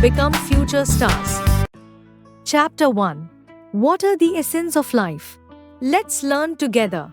become future stars. Chapter 1. Water, the essence of life. Let's learn together.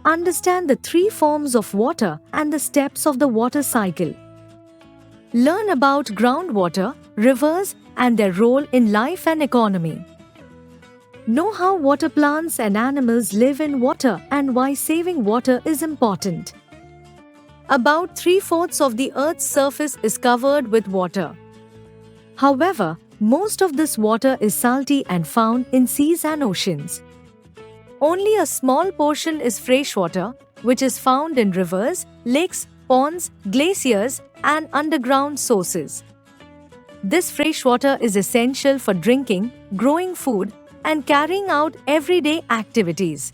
Understand the three forms of water and the steps of the water cycle. Learn about groundwater, rivers, and their role in life and economy. Know how water plants and animals live in water and why saving water is important. About 3/4 of the Earth's surface is covered with water. However, most of this water is salty and found in seas and oceans. Only a small portion is freshwater, which is found in rivers, lakes, ponds, glaciers, and underground sources. This freshwater is essential for drinking, growing food, and carrying out everyday activities.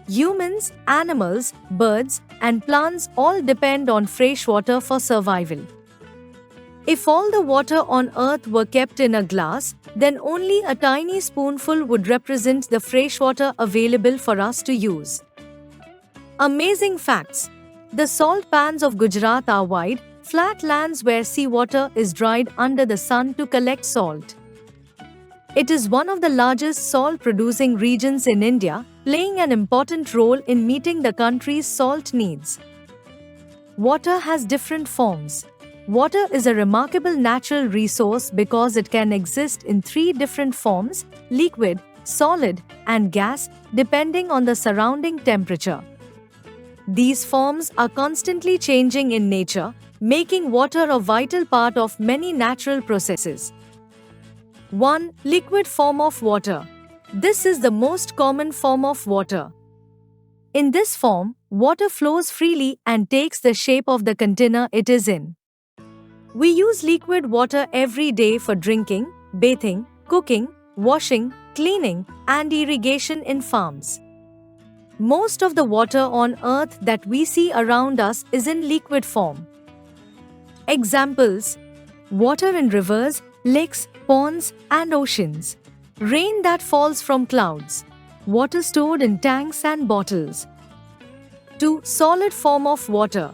Humans, animals, birds, and plants all depend on fresh water for survival. If all the water on Earth were kept in a glass, then only a tiny spoonful would represent the fresh water available for us to use. Amazing facts. The salt pans of Gujarat are wide, flat lands where seawater is dried under the sun to collect salt. It is one of the largest salt-producing regions in India, playing an important role in meeting the country's salt needs. Water has different forms. Water is a remarkable natural resource because it can exist in three different forms: liquid, solid, and gas, depending on the surrounding temperature. These forms are constantly changing in nature, making water a vital part of many natural processes. 1. Liquid form of water. This is the most common form of water. In this form, water flows freely and takes the shape of the container it is in. We use liquid water every day for drinking, bathing, cooking, washing, cleaning, and irrigation in farms. Most of the water on Earth that we see around us is in liquid form. Examples: water in rivers, lakes, ponds, and oceans. Rain that falls from clouds. Water stored in tanks and bottles. 2. Solid form of water.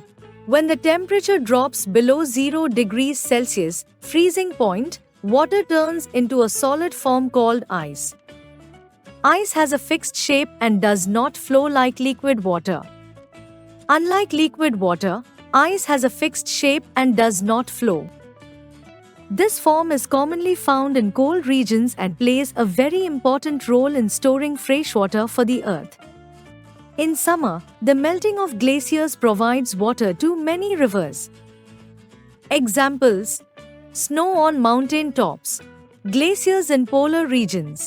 When the temperature drops below 0 degrees Celsius, freezing point, water turns into a solid form called ice. Ice has a fixed shape and does not flow like liquid water. Unlike liquid water, ice has a fixed shape and does not flow. This form is commonly found in cold regions and plays a very important role in storing fresh water for the Earth. In summer, the melting of glaciers provides water to many rivers. Examples: snow on mountain tops, glaciers in polar regions,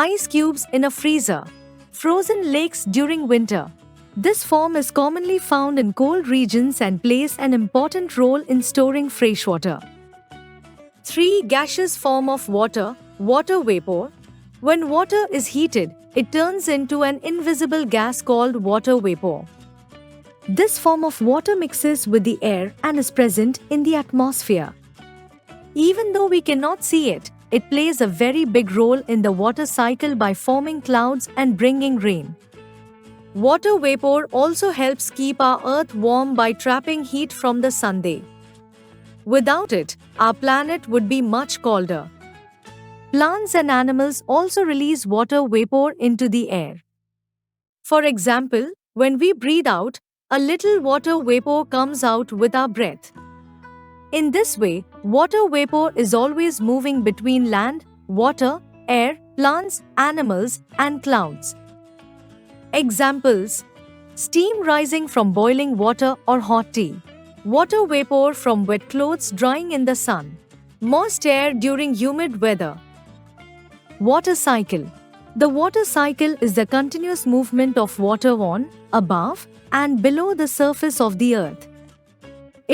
ice cubes in a freezer, frozen lakes during winter. This form is commonly found in cold regions and plays an important role in storing fresh water. 3. Gaseous form of water, water vapor. When water is heated, it turns into an invisible gas called water vapor. This form of water mixes with the air and is present in the atmosphere. Even though we cannot see it, it plays a very big role in the water cycle by forming clouds and bringing rain. Water vapor also helps keep our Earth warm by trapping heat from the sun. Without it, our planet would be much colder. Plants and animals also release water vapor into the air. For example, when we breathe out, a little water vapor comes out with our breath. In this way, water vapor is always moving between land, water, air, plants, animals, and clouds. Examples: steam rising from boiling water or hot tea. Water vapor from wet clothes drying in the sun. Moist air during humid weather. Water cycle. The water cycle is the continuous movement of water on, above, and below the surface of the Earth.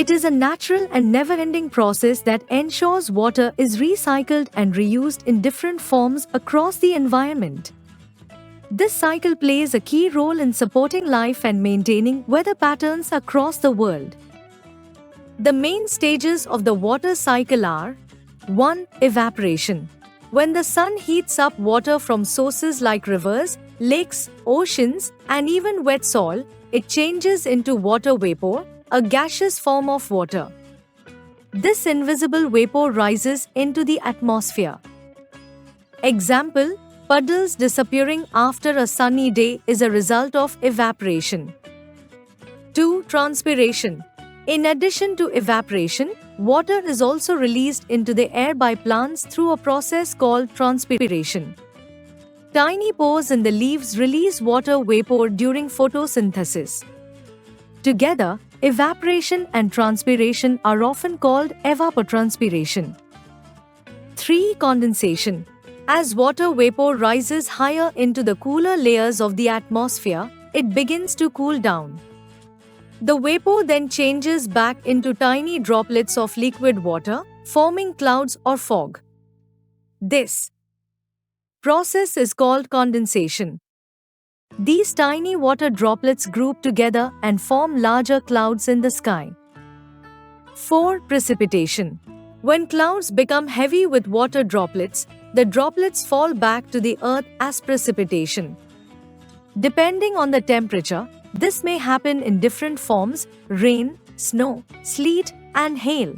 It is a natural and never-ending process that ensures water is recycled and reused in different forms across the environment. This cycle plays a key role in supporting life and maintaining weather patterns across the world. The main stages of the water cycle are: 1. Evaporation. When the sun heats up water from sources like rivers, lakes, oceans, and even wet soil, it changes into water vapor, a gaseous form of water. This invisible vapor rises into the atmosphere. Example, puddles disappearing after a sunny day is a result of evaporation. 2. Transpiration. In addition to evaporation, water is also released into the air by plants through a process called transpiration. Tiny pores in the leaves release water vapor during photosynthesis. Together, evaporation and transpiration are often called evapotranspiration. 3. Condensation. As water vapor rises higher into the cooler layers of the atmosphere, it begins to cool down. The vapor then changes back into tiny droplets of liquid water, forming clouds or fog. This process is called condensation. These tiny water droplets group together and form larger clouds in the sky. 4. Precipitation. When clouds become heavy with water droplets, the droplets fall back to the earth as precipitation. Depending on the temperature, this may happen in different forms: rain, snow, sleet, and hail.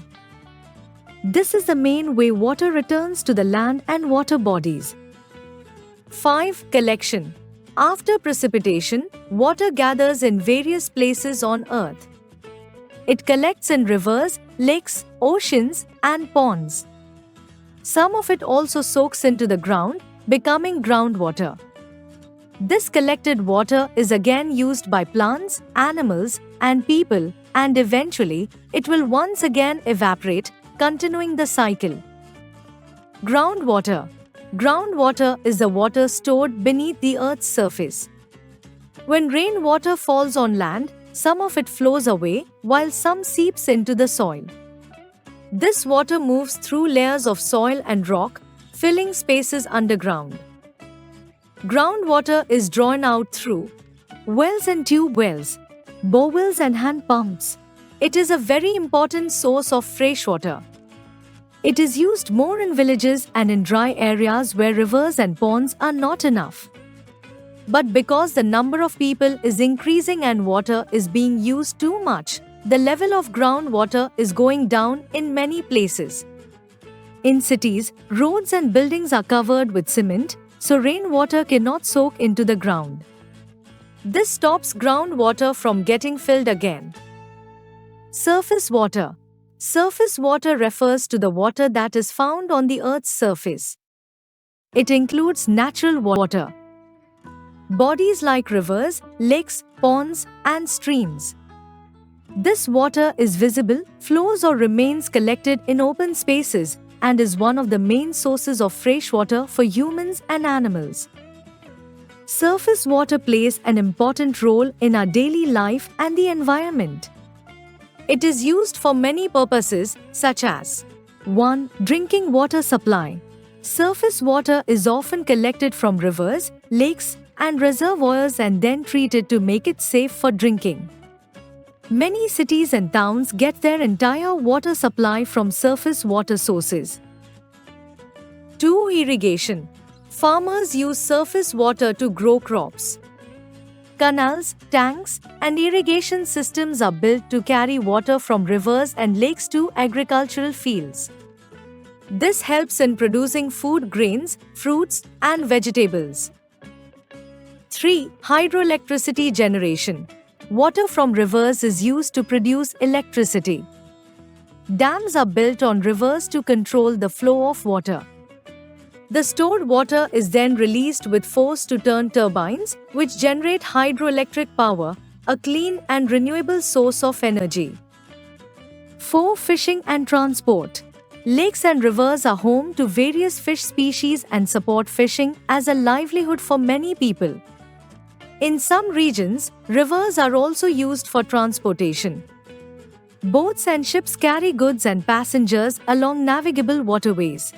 This is the main way water returns to the land and water bodies. 5. Collection. After precipitation, water gathers in various places on earth. It collects in rivers, lakes, oceans, and ponds. Some of it also soaks into the ground, becoming groundwater. This collected water is again used by plants, animals, and people, and eventually, it will once again evaporate, continuing the cycle. Groundwater. Groundwater is the water stored beneath the Earth's surface. When rainwater falls on land, some of it flows away, while some seeps into the soil. This water moves through layers of soil and rock, filling spaces underground. Groundwater is drawn out through wells and tube wells, borewells and hand pumps. It is a very important source of fresh water. It is used more in villages and in dry areas where rivers and ponds are not enough. But because the number of people is increasing and water is being used too much, the level of groundwater is going down in many places. In cities, roads and buildings are covered with cement, so rainwater cannot soak into the ground. This stops groundwater from getting filled again. Surface water. Surface water refers to the water that is found on the Earth's surface. It includes natural water, bodies like rivers, lakes, ponds, and streams. This water is visible, flows or remains collected in open spaces, and is one of the main sources of fresh water for humans and animals. Surface water plays an important role in our daily life and the environment. It is used for many purposes, such as 1. Drinking water supply. Surface water is often collected from rivers, lakes, and reservoirs and then treated to make it safe for drinking. Many cities and towns get their entire water supply from surface water sources. 2. Irrigation. Farmers use surface water to grow crops. Canals, tanks, and irrigation systems are built to carry water from rivers and lakes to agricultural fields. This helps in producing food grains, fruits, and vegetables. 3. Hydroelectricity generation. Water from rivers is used to produce electricity. Dams are built on rivers to control the flow of water. The stored water is then released with force to turn turbines, which generate hydroelectric power, a clean and renewable source of energy. 4. Fishing and transport. Lakes and rivers are home to various fish species and support fishing as a livelihood for many people. In some regions, rivers are also used for transportation. Boats and ships carry goods and passengers along navigable waterways.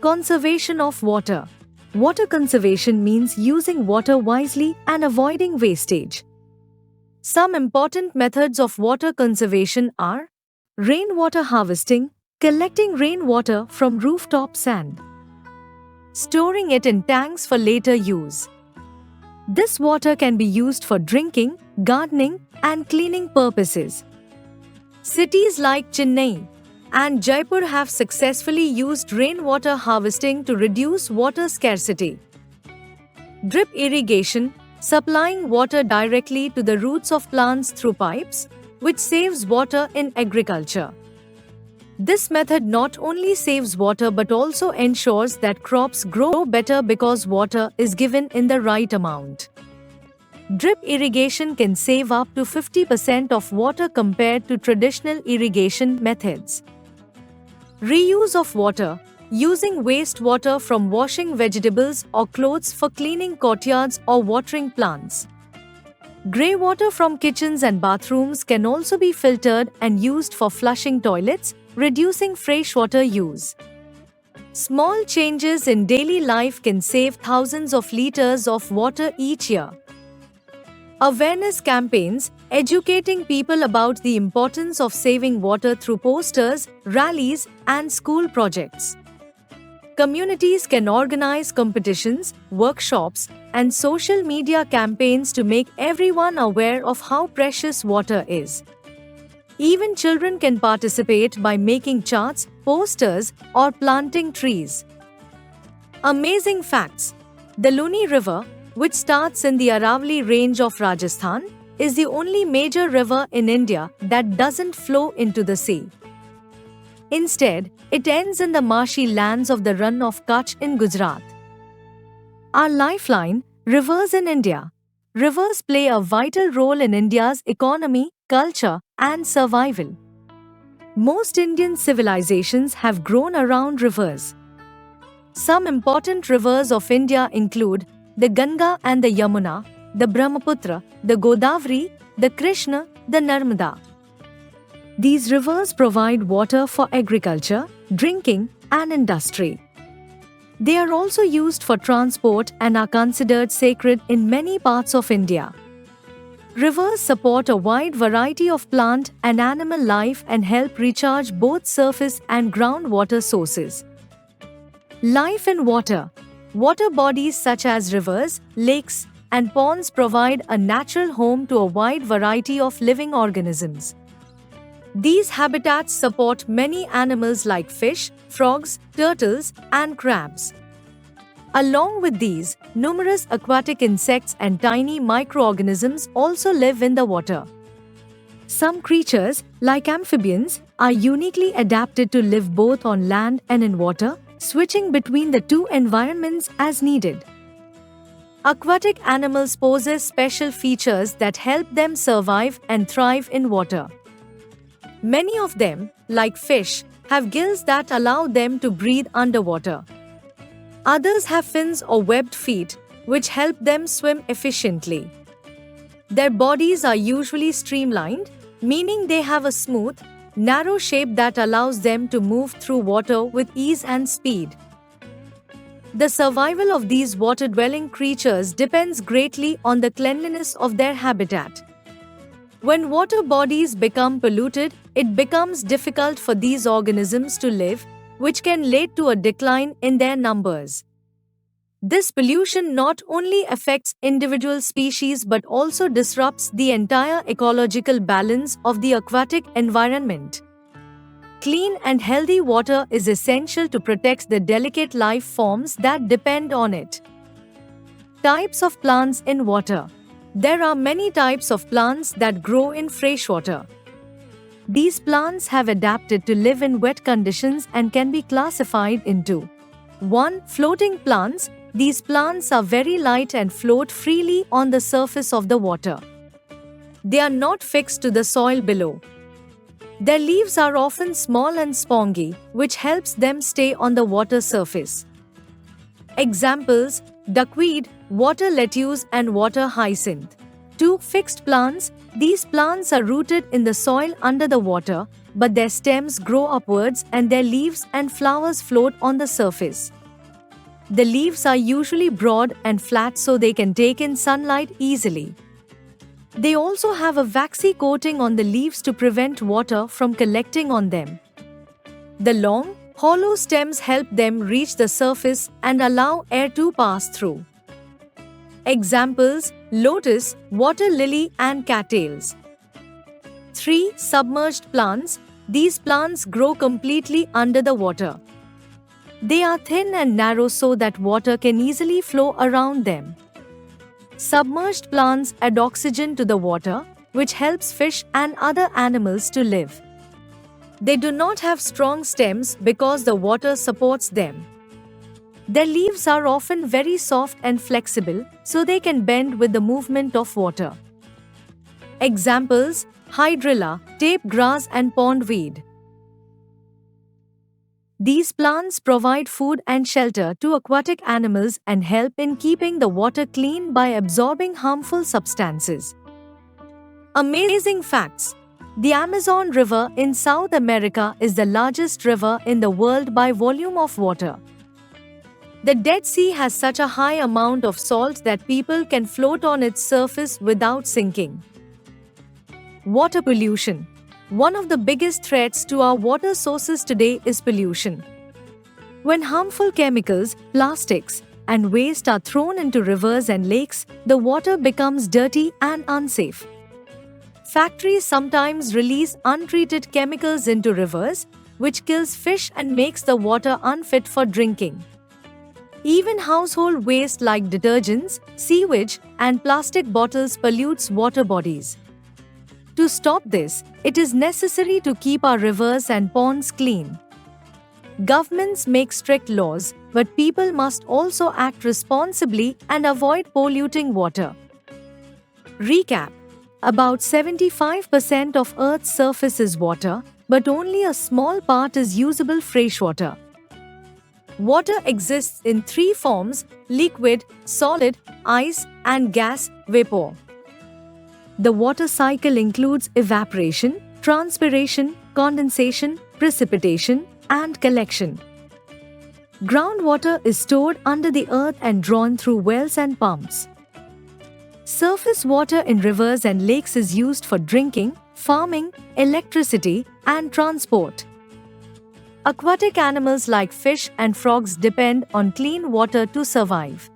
Conservation of water. Water conservation means using water wisely and avoiding wastage. Some important methods of water conservation are rainwater harvesting, collecting rainwater from rooftops and storing it in tanks for later use. This water can be used for drinking, gardening, and cleaning purposes. Cities like Chennai and Jaipur have successfully used rainwater harvesting to reduce water scarcity. Drip irrigation, supplying water directly to the roots of plants through pipes, which saves water in agriculture. This method not only saves water but also ensures that crops grow better because water is given in the right amount. Drip irrigation can save up to 50% of water compared to traditional irrigation methods. Reuse of water, using wastewater from washing vegetables or clothes for cleaning courtyards or watering plants. Grey water from kitchens and bathrooms can also be filtered and used for flushing toilets, reducing freshwater use. Small changes in daily life can save thousands of liters of water each year. Awareness campaigns, educating people about the importance of saving water through posters, rallies, and school projects. Communities can organize competitions, workshops, and social media campaigns to make everyone aware of how precious water is. Even children can participate by making charts, posters, or planting trees. Amazing facts: the Luni River, which starts in the Aravalli range of Rajasthan, is the only major river in India that doesn't flow into the sea. Instead, it ends in the marshy lands of the Rann of Kutch in Gujarat. Our lifeline, rivers in India. Rivers play a vital role in India's economy, culture, and survival. Most Indian civilizations have grown around rivers. Some important rivers of India include the Ganga and the Yamuna, the Brahmaputra, the Godavari, the Krishna, the Narmada. These rivers provide water for agriculture, drinking, and industry. They are also used for transport and are considered sacred in many parts of India. Rivers support a wide variety of plant and animal life and help recharge both surface and groundwater sources. Life in water. Water bodies such as rivers, lakes, and ponds provide a natural home to a wide variety of living organisms. These habitats support many animals like fish, frogs, turtles, and crabs. Along with these, numerous aquatic insects and tiny microorganisms also live in the water. Some creatures, like amphibians, are uniquely adapted to live both on land and in water, switching between the two environments as needed. Aquatic animals possess special features that help them survive and thrive in water. Many of them, like fish, have gills that allow them to breathe underwater. Others have fins or webbed feet, which help them swim efficiently. Their bodies are usually streamlined, meaning they have a smooth, narrow shape that allows them to move through water with ease and speed. The survival of these water-dwelling creatures depends greatly on the cleanliness of their habitat. When water bodies become polluted, it becomes difficult for these organisms to live, which can lead to a decline in their numbers. This pollution not only affects individual species but also disrupts the entire ecological balance of the aquatic environment. Clean and healthy water is essential to protect the delicate life forms that depend on it. Types of plants in water. There are many types of plants that grow in freshwater. These plants have adapted to live in wet conditions and can be classified into 1. Floating plants. These plants are very light and float freely on the surface of the water. They are not fixed to the soil below. Their leaves are often small and spongy, which helps them stay on the water surface. Examples: duckweed, water lettuce, and water hyacinth. 2. Fixed plants. These plants are rooted in the soil under the water, but their stems grow upwards and their leaves and flowers float on the surface. The leaves are usually broad and flat so they can take in sunlight easily. They also have a waxy coating on the leaves to prevent water from collecting on them. The long, hollow stems help them reach the surface and allow air to pass through. Examples: lotus, water lily, and cattails. 3. Submerged plants. These plants grow completely under the water. They are thin and narrow so that water can easily flow around them. Submerged plants add oxygen to the water, which helps fish and other animals to live. They do not have strong stems because the water supports them. Their leaves are often very soft and flexible, so they can bend with the movement of water. Examples: hydrilla, tape grass and pondweed. These plants provide food and shelter to aquatic animals and help in keeping the water clean by absorbing harmful substances. Amazing facts! The Amazon River in South America is the largest river in the world by volume of water. The Dead Sea has such a high amount of salt that people can float on its surface without sinking. Water pollution. One of the biggest threats to our water sources today is pollution. When harmful chemicals, plastics, and waste are thrown into rivers and lakes, the water becomes dirty and unsafe. Factories sometimes release untreated chemicals into rivers, which kills fish and makes the water unfit for drinking. Even household waste like detergents, sewage, and plastic bottles pollutes water bodies. To stop this, it is necessary to keep our rivers and ponds clean. Governments make strict laws, but people must also act responsibly and avoid polluting water. Recap: about 75% of Earth's surface is water, but only a small part is usable freshwater. Water exists in three forms: liquid, solid, ice, and gas, vapor. The water cycle includes evaporation, transpiration, condensation, precipitation, and collection. Groundwater is stored under the earth and drawn through wells and pumps. Surface water in rivers and lakes is used for drinking, farming, electricity, and transport. Aquatic animals like fish and frogs depend on clean water to survive.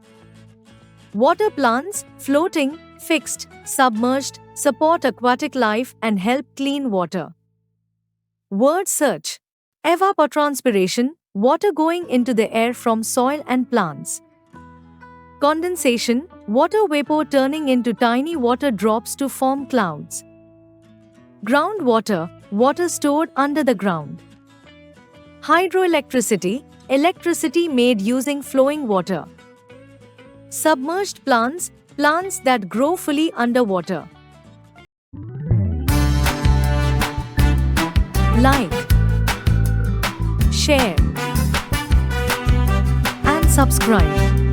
Water plants, floating, fixed, submerged, support aquatic life and help clean water. Word search: evapotranspiration, water going into the air from soil and plants. Condensation, water vapor turning into tiny water drops to form clouds. Groundwater, water stored under the ground. Hydroelectricity, electricity made using flowing water. Submerged plants, plants that grow fully underwater. Like, share, and subscribe.